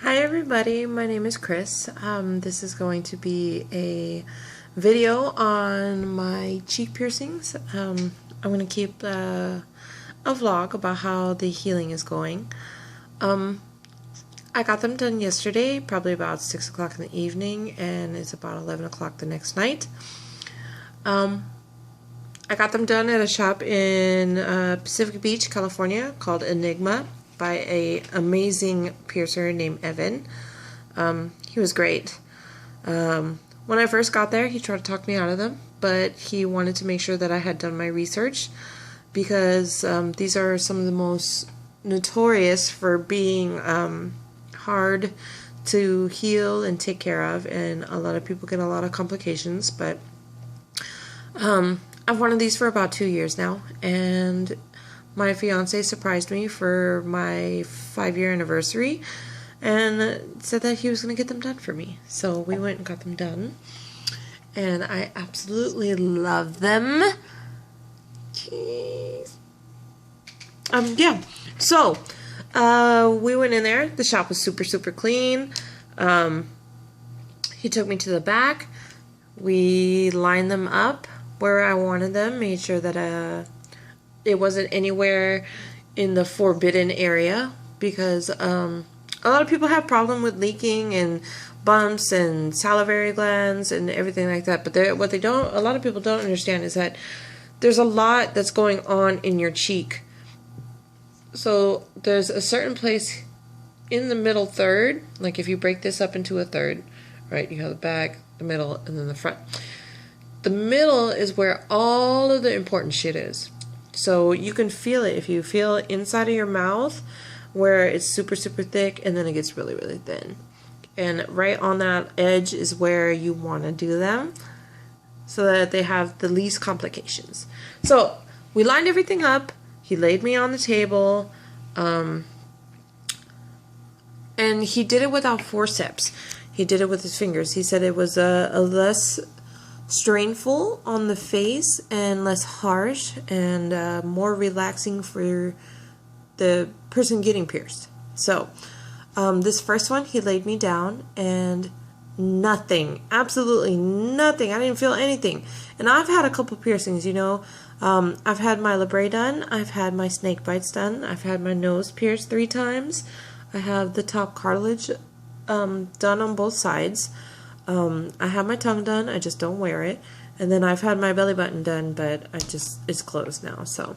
Hi everybody, my name is Chris. This is going to be a video on my cheek piercings. I'm going to keep a vlog about how the healing is going. I got them done yesterday, probably about 6 o'clock in the evening, and it's about 11 o'clock the next night. I got them done at a shop in Pacific Beach, California called Enigma, by an amazing piercer named Evan. He was great. When I first got there, he tried to talk me out of them, but he wanted to make sure that I had done my research because these are some of the most notorious for being hard to heal and take care of, and a lot of people get a lot of complications, but I've wanted these for about 2 years now, and my fiance surprised me for my 5-year anniversary and said that he was going to get them done for me. So we went and got them done. And I absolutely love them. Jeez. Yeah. So, we went in there. The shop was super, super clean. He took me to the back. We lined them up where I wanted them. Made sure that, it wasn't anywhere in the forbidden area because a lot of people have problem with leaking and bumps and salivary glands and everything like that. But a lot of people don't understand is that there's a lot that's going on in your cheek. So there's a certain place in the middle third, like if you break this up into a third, right? You have the back, the middle, and then the front. The middle is where all of the important shit is. So you can feel it if you feel inside of your mouth where it's super, super thick and then it gets really, really thin. And right on that edge is where you want to do them so that they have the least complications. So we lined everything up. He laid me on the table. And he did it without forceps. He did it with his fingers. He said it was a less strainful on the face and less harsh and more relaxing for the person getting pierced. So this first one, he laid me down and nothing, absolutely nothing. I didn't feel anything. And I've had a couple piercings, you know. I've had my labret done. I've had my snake bites done. I've had my nose pierced 3 times. I have the top cartilage done on both sides. I have my tongue done, I just don't wear it. And then I've had my belly button done, but it's closed now, so.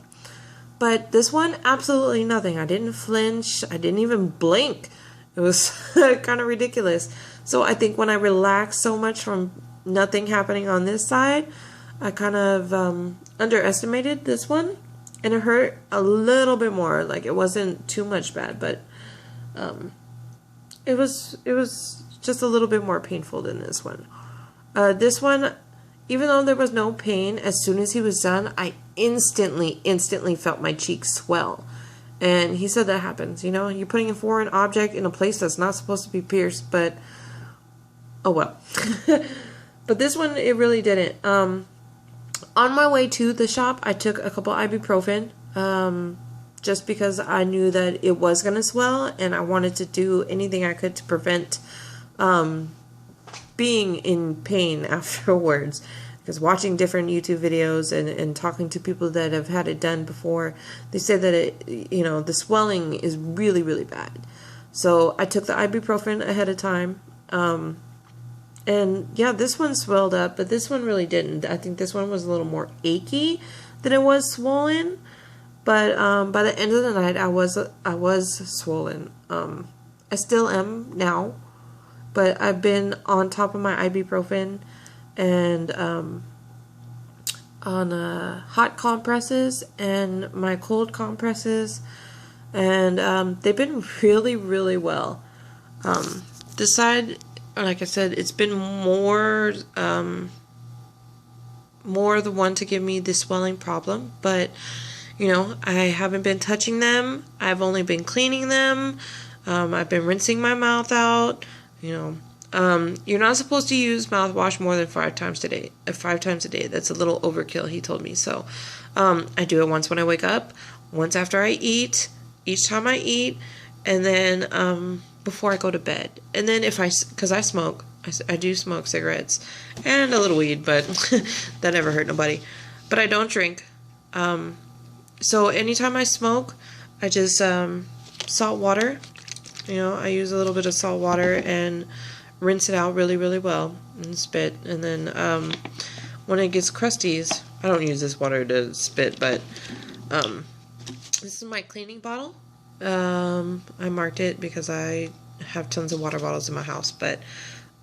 But this one, absolutely nothing. I didn't flinch, I didn't even blink. It was kind of ridiculous. So I think when I relaxed so much from nothing happening on this side, I kind of underestimated this one. And it hurt a little bit more, like it wasn't too much bad, but it was just a little bit more painful than this one. This one, even though there was no pain, as soon as he was done, I instantly felt my cheeks swell. And he said that happens, you know, you're putting a foreign object in a place that's not supposed to be pierced, but oh well. But this one, it really didn't. On my way to the shop, I took a couple ibuprofen, just because I knew that it was going to swell, and I wanted to do anything I could to prevent being in pain afterwards, because watching different YouTube videos and talking to people that have had it done before, they say that the swelling is really, really bad. So I took the ibuprofen ahead of time, and yeah, this one swelled up, but this one really didn't. I think this one was a little more achy than it was swollen, but by the end of the night, I was swollen. I still am now. But I've been on top of my ibuprofen and on hot compresses and my cold compresses, and they've been really, really well. This side, like I said, it's been more the one to give me the swelling problem, but you know, I haven't been touching them. I've only been cleaning them. I've been rinsing my mouth out. You know, you're not supposed to use mouthwash more than 5 times a day. 5 times a day. That's a little overkill, he told me. So, I do it once when I wake up, once after I eat, each time I eat, and then before I go to bed. And then because I smoke, I do smoke cigarettes and a little weed, but that never hurt nobody. But I don't drink. So anytime I smoke, I just salt water. I use a little bit of salt water and rinse it out really, really well and spit. And then when it gets crusties, I don't use this water to spit, but this is my cleaning bottle. I marked it because I have tons of water bottles in my house. But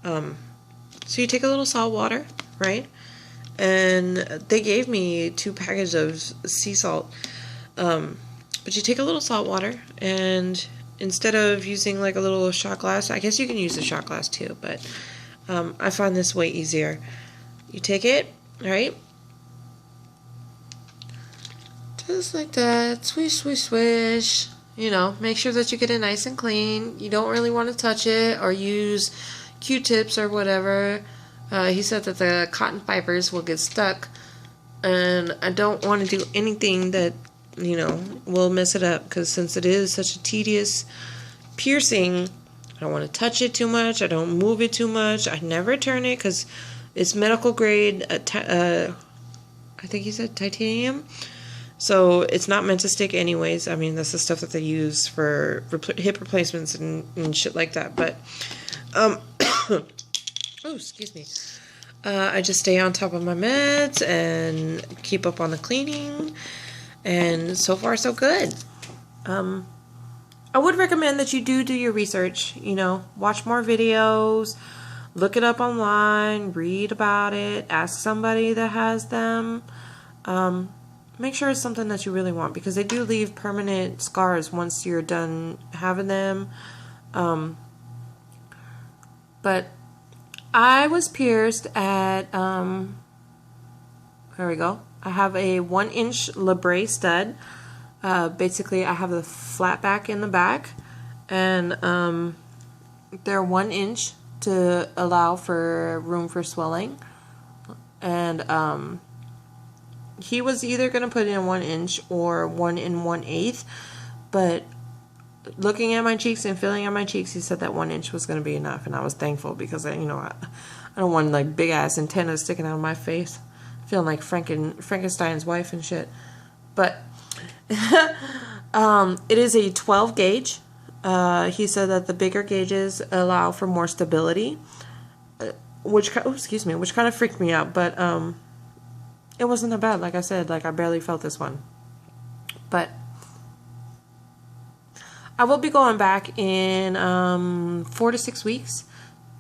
so you take a little salt water, right? And they gave me 2 packages of sea salt. But you take a little salt water, and instead of using like a little shot glass, I guess you can use a shot glass too, but I find this way easier. You take it, right? Just like that, swish, swish, swish. Make sure that you get it nice and clean. You don't really want to touch it or use Q-tips or whatever. He said that the cotton fibers will get stuck, and I don't want to do anything that, will mess it up, because since it is such a tedious piercing, I don't want to touch it too much. I don't move it too much. I never turn it because it's medical grade, I think he said titanium. So it's not meant to stick anyways. I mean, that's the stuff that they use for hip replacements and shit like that. But, oh, excuse me. I just stay on top of my meds and keep up on the cleaning. And so far, so good. I would recommend that you do your research. Watch more videos. Look it up online. Read about it. Ask somebody that has them. Make sure it's something that you really want, because they do leave permanent scars once you're done having them. But I was pierced at, there we go. I have a 1-inch labret stud. Basically, I have the flat back in the back, and they're 1 inch to allow for room for swelling. And he was either going to put in 1 inch or 1 1/8, but looking at my cheeks and feeling at my cheeks, he said that 1 inch was going to be enough, and I was thankful, because I don't want like big ass antennas sticking out of my face, feeling like Frankenstein's wife and shit. But it is a 12 gauge. He said that the bigger gauges allow for more stability, which kind of freaked me out, but it wasn't that bad. Like I said, I barely felt this one. But I will be going back in 4 to 6 weeks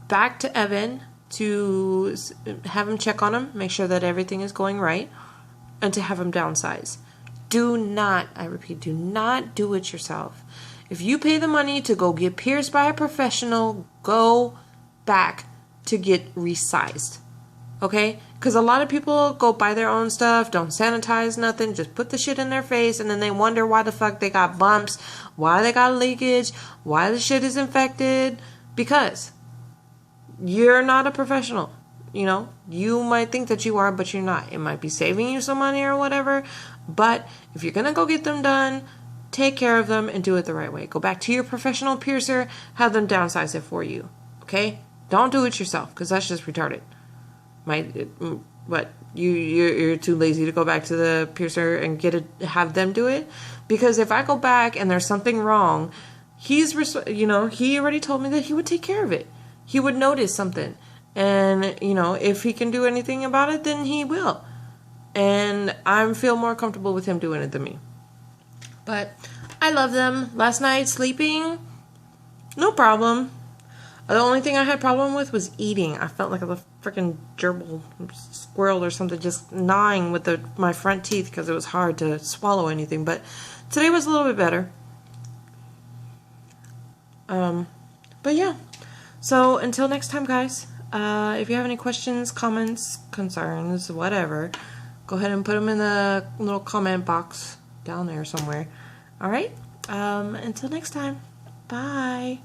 back to Evan to have him check on him, make sure that everything is going right, and to have him downsize. Do not, I repeat, do not do it yourself. If you pay the money to go get pierced by a professional, go back to get resized. Okay? Because a lot of people go buy their own stuff, don't sanitize nothing, just put the shit in their face, and then they wonder why the fuck they got bumps, why they got leakage, why the shit is infected. Because you're not a professional. You might think that you are, but you're not. It might be saving you some money or whatever, but if you're going to go get them done, take care of them and do it the right way. Go back to your professional piercer, have them downsize it for you. Okay? Don't do it yourself, because that's just retarded. You're too lazy to go back to the piercer and have them do it? Because if I go back and there's something wrong, he already told me that he would take care of it. He would notice something. And, if he can do anything about it, then he will. And I feel more comfortable with him doing it than me. But I love them. Last night, sleeping, no problem. The only thing I had problem with was eating. I felt like a freaking gerbil squirrel or something just gnawing with my front teeth, because it was hard to swallow anything. But today was a little bit better. But yeah. So until next time, guys, if you have any questions, comments, concerns, whatever, go ahead and put them in the little comment box down there somewhere. All right? Until next time. Bye.